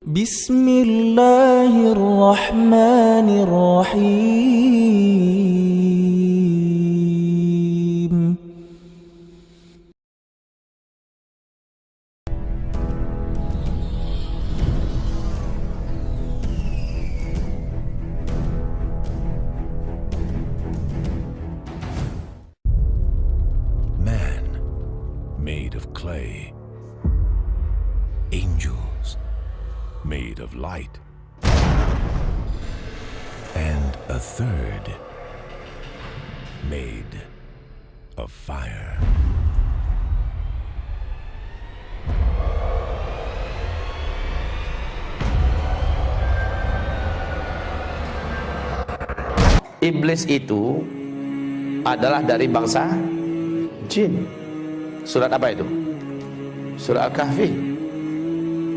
Bismillahirrahmanirrahim. Man made of clay, angels made of light, and a third made of fire. Iblis itu adalah dari bangsa jin. Surat apa itu? Surat Al-Kahfi.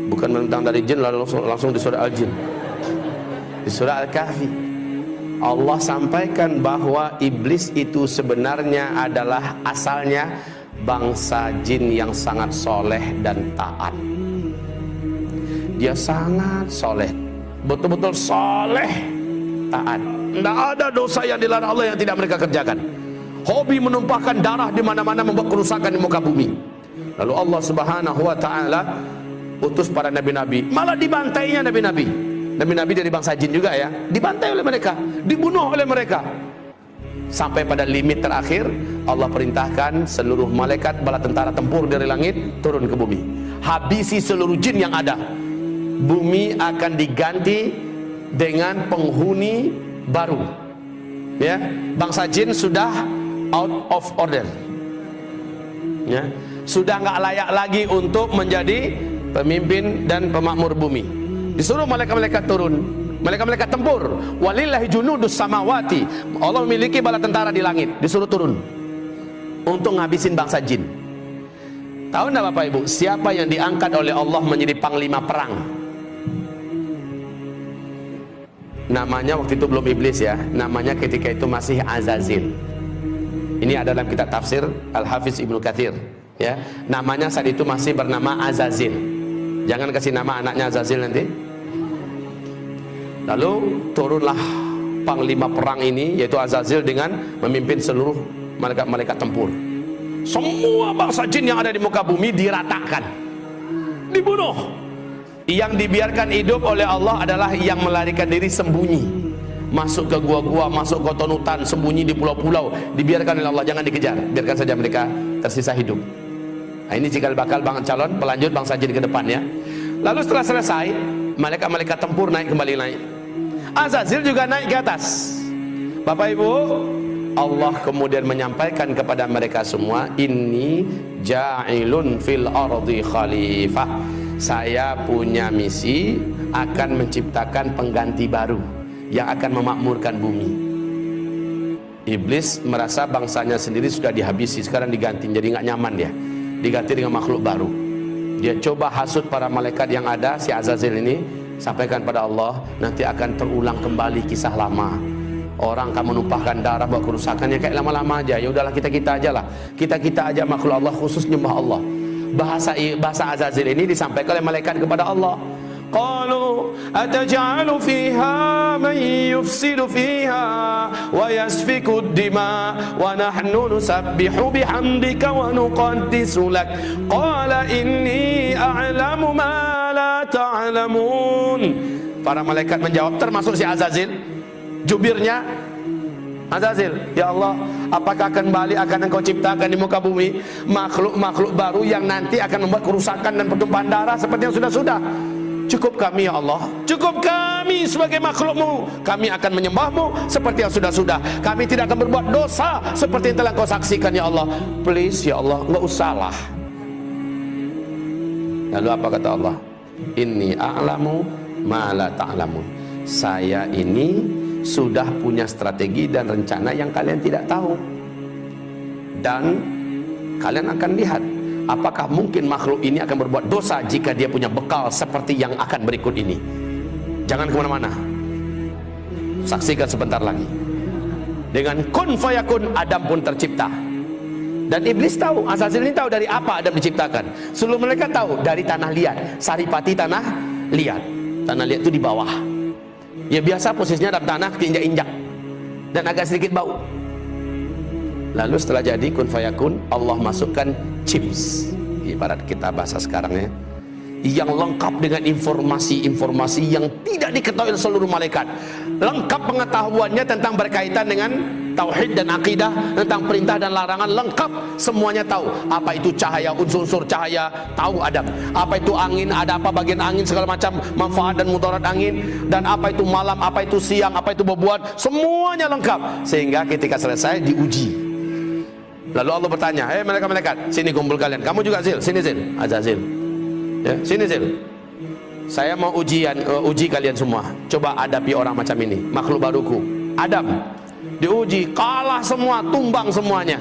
Bukan menentang dari jin lalu langsung di surat Al-Jin. Di surat Al-Kahfi Allah sampaikan bahwa iblis itu sebenarnya adalah asalnya bangsa jin yang sangat soleh dan taat. Dia sangat soleh, betul-betul soleh, taat. Tidak ada dosa yang dilarang Allah yang tidak mereka kerjakan. Hobi menumpahkan darah di mana-mana, membuat kerusakan di muka bumi. Lalu Allah Subhanahu wa taala utus para nabi-nabi, malah dibantainya nabi-nabi. Nabi-nabi dari bangsa jin juga ya, dibantai oleh mereka, dibunuh oleh mereka. Sampai pada limit terakhir, Allah perintahkan seluruh malaikat bala tentara tempur dari langit turun ke bumi. Habisi seluruh jin yang ada. Bumi akan diganti dengan penghuni baru. Ya, bangsa jin sudah out of order. Ya, sudah nggak layak lagi untuk menjadi pemimpin dan pemakmur bumi. Disuruh malaikat-malaikat turun, malaikat-malaikat tempur. Walillahi junudus samawati. Allah memiliki bala tentara di langit, disuruh turun untuk ngabisin bangsa jin. Tahu enggak Bapak Ibu, siapa yang diangkat oleh Allah menjadi panglima perang? Namanya waktu itu belum iblis ya, namanya ketika itu masih Azazil. Ini ada dalam kitab tafsir Al-Hafiz Ibnu Katsir ya. Namanya saat itu masih bernama Azazil. Jangan kasih nama anaknya Azazil nanti. Lalu turunlah panglima perang ini, yaitu Azazil, dengan memimpin seluruh malaikat-malaikat tempur. Semua bangsa jin yang ada di muka bumi diratakan, dibunuh. Yang dibiarkan hidup oleh Allah adalah yang melarikan diri sembunyi, masuk ke gua-gua, masuk ke hutan, sembunyi di pulau-pulau, dibiarkan oleh Allah, jangan dikejar, biarkan saja mereka tersisa hidup. Nah, ini cikal bakal calon pelanjut bangsa jin ke depan ya. Lalu setelah selesai, malaikat-malaikat tempur kembali naik. Azazil juga naik ke atas. Bapak Ibu, Allah kemudian menyampaikan kepada mereka semua, inni ja'ilun fil ardi khalifah. Saya punya misi akan menciptakan pengganti baru yang akan memakmurkan bumi. Iblis merasa bangsanya sendiri sudah dihabisi, sekarang diganti, jadi nggak nyaman dia, diganti dengan makhluk baru. Dia coba hasut para malaikat yang ada, si Azazil ini, sampaikan pada Allah, nanti akan terulang kembali kisah lama. Orang akan menumpahkan darah, buat kerusakan yang kayak lama-lama aja. Ya udahlah, kita aja lah, kita aja makhluk Allah, khusus nyembah Allah. Bahasa Azazil ini disampaikan oleh malaikat kepada Allah. Qalu ataj'alu fiha man yufsidu fiha wa yasfiku ad-dima wa nahnu nusabbihu bihamdika wa nuqaddisu lak. Qala inni a'lamu ma la ta'lamun. Para malaikat menjawab, termasuk si Azazil, jubirnya Azazil, ya Allah, apakah kembali akan engkau ciptakan di muka bumi makhluk-makhluk baru yang nanti akan membuat kerusakan dan pertumpahan darah seperti yang sudah-sudah? Cukup kami ya Allah, cukup kami sebagai makhlukmu, kami akan menyembahmu seperti yang sudah-sudah. Kami tidak akan berbuat dosa seperti yang telah kau saksikan ya Allah. Please ya Allah, enggak usahlah. Lalu apa kata Allah? Inni a'lamu ma la ta'lamun. Saya ini sudah punya strategi dan rencana yang kalian tidak tahu. Dan kalian akan lihat apakah mungkin makhluk ini akan berbuat dosa jika dia punya bekal seperti yang akan berikut ini. Jangan kemana-mana, saksikan sebentar lagi. Dengan kun fayakun, Adam pun tercipta. Dan iblis tahu, Azazil ini tahu dari apa Adam diciptakan. Seluruh mereka tahu dari tanah liat, saripati tanah liat. Tanah liat itu di bawah. Ya biasa posisinya dalam tanah, keinjak-injak dan agak sedikit bau. Lalu setelah jadi kun fayakun, Allah masukkan chips, ibarat kita bahasa sekarang ya, yang lengkap dengan informasi-informasi yang tidak diketahui oleh seluruh malaikat. Lengkap pengetahuannya tentang berkaitan dengan tauhid dan akidah, tentang perintah dan larangan, lengkap semuanya tahu. Apa itu cahaya, unsur-unsur cahaya, tahu Adam. Apa itu angin, ada apa bagian angin, segala macam manfaat dan mudarat angin, dan apa itu malam, apa itu siang, apa itu bebuan, semuanya lengkap. Sehingga ketika selesai diuji. Lalu Allah bertanya, "Hei malaikat-malaikat, sini kumpul kalian. Kamu juga Zil, sini Zil, Azazil. Ya, sini Zil. Saya mau uji kalian semua. Coba hadapi orang macam ini, makhluk baruku. Adam diuji, kalah semua, tumbang semuanya.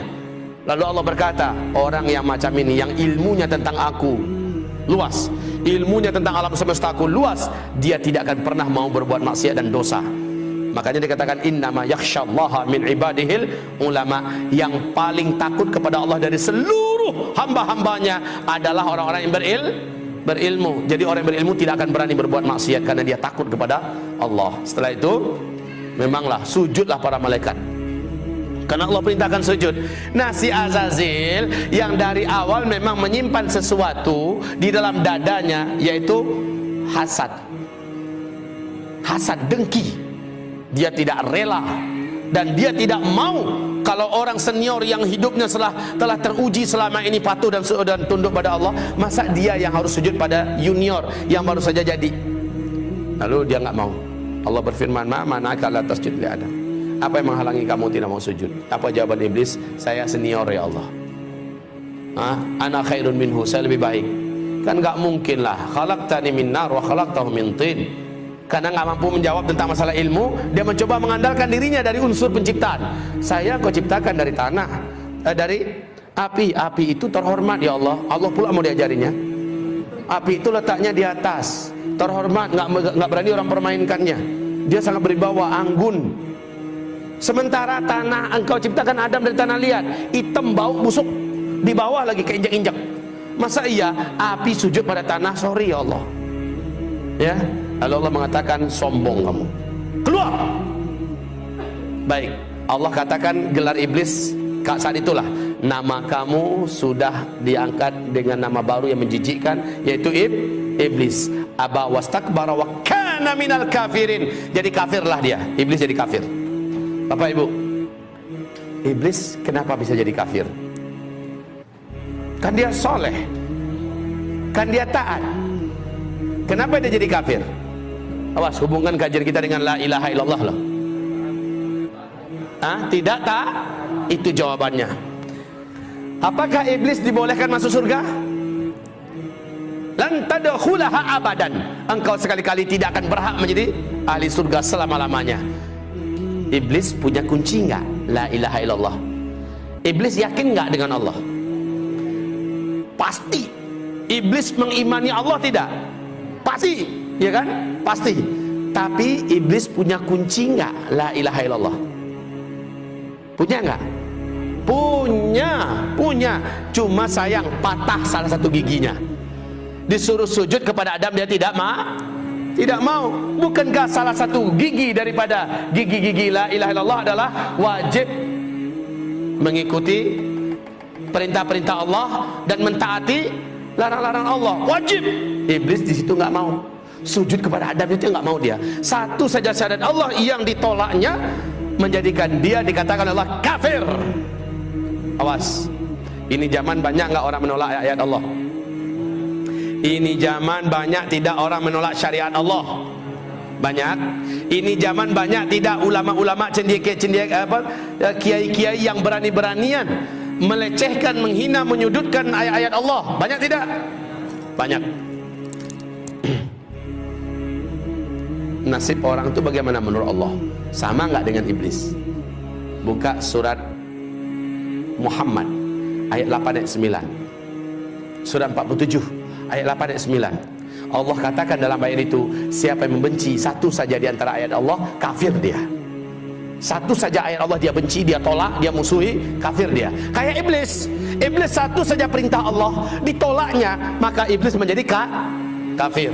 Lalu Allah berkata, orang yang macam ini, yang ilmunya tentang aku luas, ilmunya tentang alam semestaku luas, dia tidak akan pernah mau berbuat maksiat dan dosa. Makanya dikatakan innama yakhsyallaha min ibadihil ulama. Yang paling takut kepada Allah dari seluruh hamba-hambanya adalah orang-orang yang berilmu. Jadi orang yang berilmu tidak akan berani berbuat maksiat karena dia takut kepada Allah. Setelah itu memanglah sujudlah para malaikat, karena Allah perintahkan sujud. Nah, si Azazil yang dari awal memang menyimpan sesuatu di dalam dadanya, yaitu hasad, dengki. Dia tidak rela dan dia tidak mau kalau orang senior yang hidupnya telah teruji selama ini patuh dan tunduk pada Allah, masa dia yang harus sujud pada junior yang baru saja jadi. Lalu dia nggak mau. Allah berfirman, "Ma mana'aka la tasjud li Adam." Apa yang menghalangi kamu tidak mau sujud? Apa jawaban iblis? Saya senior ya Allah. Ana khairun minhu, saya lebih baik. Kan nggak mungkin lah. Khalaqtani min nar wa khalaqtahu min tin. Karena nggak mampu menjawab tentang masalah ilmu, dia mencoba mengandalkan dirinya dari unsur penciptaan. Saya kau ciptakan dari tanah, dari api. Api itu terhormat ya Allah. Allah pula mau diajarinya. Api itu letaknya di atas, terhormat, nggak berani orang permainkannya. Dia sangat berwibawa, anggun. Sementara tanah, engkau ciptakan Adam dari tanah liat, hitam, bau, busuk, di bawah lagi keinjak-injak. Masa iya api sujud pada tanah? Sorry ya Allah. Ya, lalu Allah mengatakan, sombong kamu, keluar. Baik, Allah katakan gelar iblis saat itulah, nama kamu sudah diangkat dengan nama baru yang menjijikkan, yaitu iblis. Aba wastakbara wa kana minal kafirin. Jadi kafirlah dia, iblis jadi kafir. Bapak Ibu, iblis kenapa bisa jadi kafir? Kan dia soleh, kan dia taat. Kenapa dia jadi kafir? Awas, hubungkan kajian kita dengan la ilaha illallah loh. Tidak tak? Itu jawabannya. Apakah iblis dibolehkan masuk surga? Lan tadkhulaha abadan. Engkau sekali-kali tidak akan berhak menjadi ahli surga selama-lamanya. Iblis punya kunci enggak? La ilaha illallah. Iblis yakin enggak dengan Allah? Pasti. Iblis mengimani Allah tidak? Pasti, ya kan? Pasti. Tapi iblis punya kunci enggak? La ilaha illallah. Punya enggak? Punya. Cuma sayang patah salah satu giginya. Disuruh sujud kepada Adam, dia tidak mau. Bukankah salah satu gigi daripada gigi-gigi la ilaha illallah adalah wajib mengikuti perintah-perintah Allah dan mentaati larang-larang Allah? Wajib. Iblis di situ nggak mau. Sujud kepada Adam itu nggak mau dia. Satu saja syahadat Allah yang ditolaknya menjadikan dia dikatakan Allah kafir. Awas. Ini zaman banyak nggak orang menolak ayat Allah. Ini zaman banyak tidak orang menolak syariat Allah. Banyak. Ini zaman banyak tidak ulama-ulama kiai-kiai yang berani-beranian melecehkan, menghina, menyudutkan ayat-ayat Allah. Banyak tidak? Banyak. Nasib orang itu bagaimana menurut Allah? Sama nggak dengan iblis? Buka surat Muhammad ayat 8 ayat 9. Surat 47 ayat 8 ayat 9. Allah katakan dalam ayat itu, siapa yang membenci satu saja di antara ayat Allah, kafir dia. Satu saja ayat Allah dia benci, dia tolak, dia musuhi, kafir dia. Kayak iblis. Iblis satu saja perintah Allah ditolaknya, maka iblis menjadi kafir.